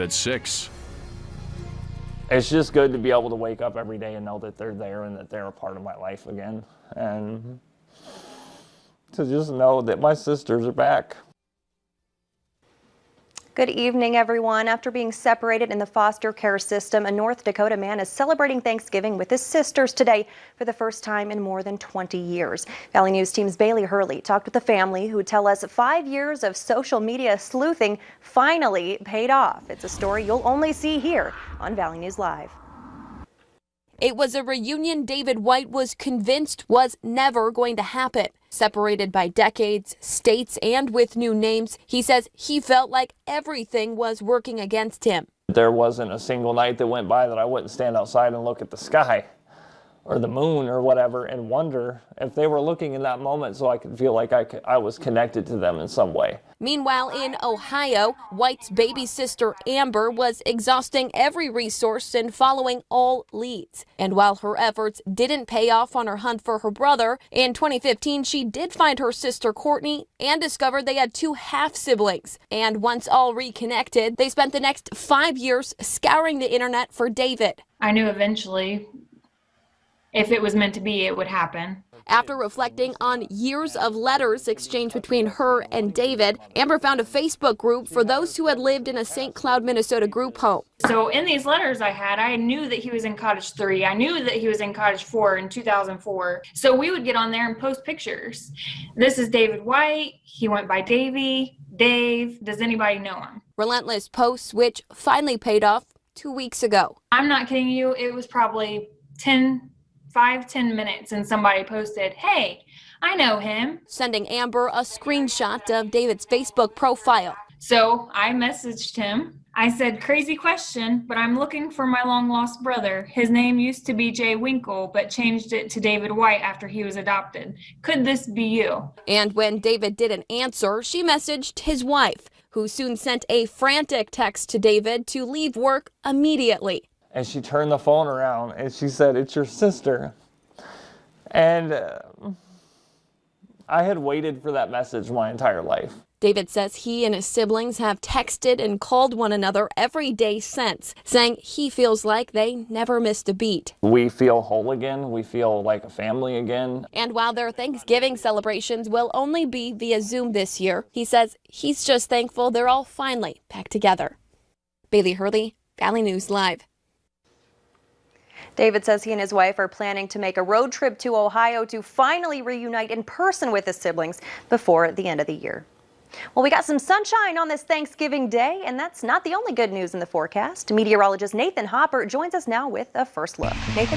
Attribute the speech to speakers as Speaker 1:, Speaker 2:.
Speaker 1: At 6.
Speaker 2: It's just good to be able to wake up every day and know that they're there and that they're a part of my life again. And to just know that my sisters are back.
Speaker 3: Good evening, everyone. After being separated in the foster care system, a North Dakota man is celebrating Thanksgiving with his sisters today for the first time in more than 20 years. Valley News Team's Bailey Hurley talked with the family, who tell us 5 years of social media sleuthing finally paid off. It's a story you'll only see here on Valley News Live.
Speaker 4: It was a reunion David White was convinced was never going to happen. Separated by decades, states, and with new names, he says he felt like everything was working against him.
Speaker 2: There wasn't a single night that went by that I wouldn't stand outside and look at the sky or the moon or whatever and wonder if they were looking in that moment so I could feel like I was connected to them in some way.
Speaker 4: Meanwhile, in Ohio, White's baby sister Amber was exhausting every resource and following all leads. And while her efforts didn't pay off on her hunt for her brother, in 2015 she did find her sister Courtney and discovered they had 2 half-siblings. And once all reconnected, they spent the next 5 years scouring the internet for David.
Speaker 5: I knew eventually, if it was meant to be, it would happen.
Speaker 4: After reflecting on years of letters exchanged between her and David, Amber found a Facebook group for those who had lived in a St. Cloud, Minnesota group home.
Speaker 5: So in these letters I knew that he was in Cottage 3. I knew that he was in Cottage 4 in 2004. So we would get on there and post pictures. This is David White. He went by Davey. Dave. Does anybody know him?
Speaker 4: Relentless posts, which finally paid off 2 weeks ago.
Speaker 5: I'm not kidding you. It was probably 10 minutes and somebody posted, "Hey, I know him,"
Speaker 4: sending Amber a screenshot of David's Facebook profile.
Speaker 5: So I messaged him. I said, "Crazy question, but I'm looking for my long lost brother. His name used to be Jay Winkle, but changed it to David White after he was adopted. Could this be you?"
Speaker 4: And when David didn't answer, she messaged his wife, who soon sent a frantic text to David to leave work immediately.
Speaker 2: And she turned the phone around and she said, "It's your sister." And I had waited for that message my entire life.
Speaker 4: David says he and his siblings have texted and called one another every day since, saying he feels like they never missed a beat.
Speaker 2: We feel whole again. We feel like a family again.
Speaker 4: And while their Thanksgiving celebrations will only be via Zoom this year, he says he's just thankful they're all finally back together. Bailey Hurley, Valley News Live.
Speaker 3: David says he and his wife are planning to make a road trip to Ohio to finally reunite in person with his siblings before the end of the year. Well, we got some sunshine on this Thanksgiving Day, and that's not the only good news in the forecast. Meteorologist Nathan Hopper joins us now with a first look. Nathan?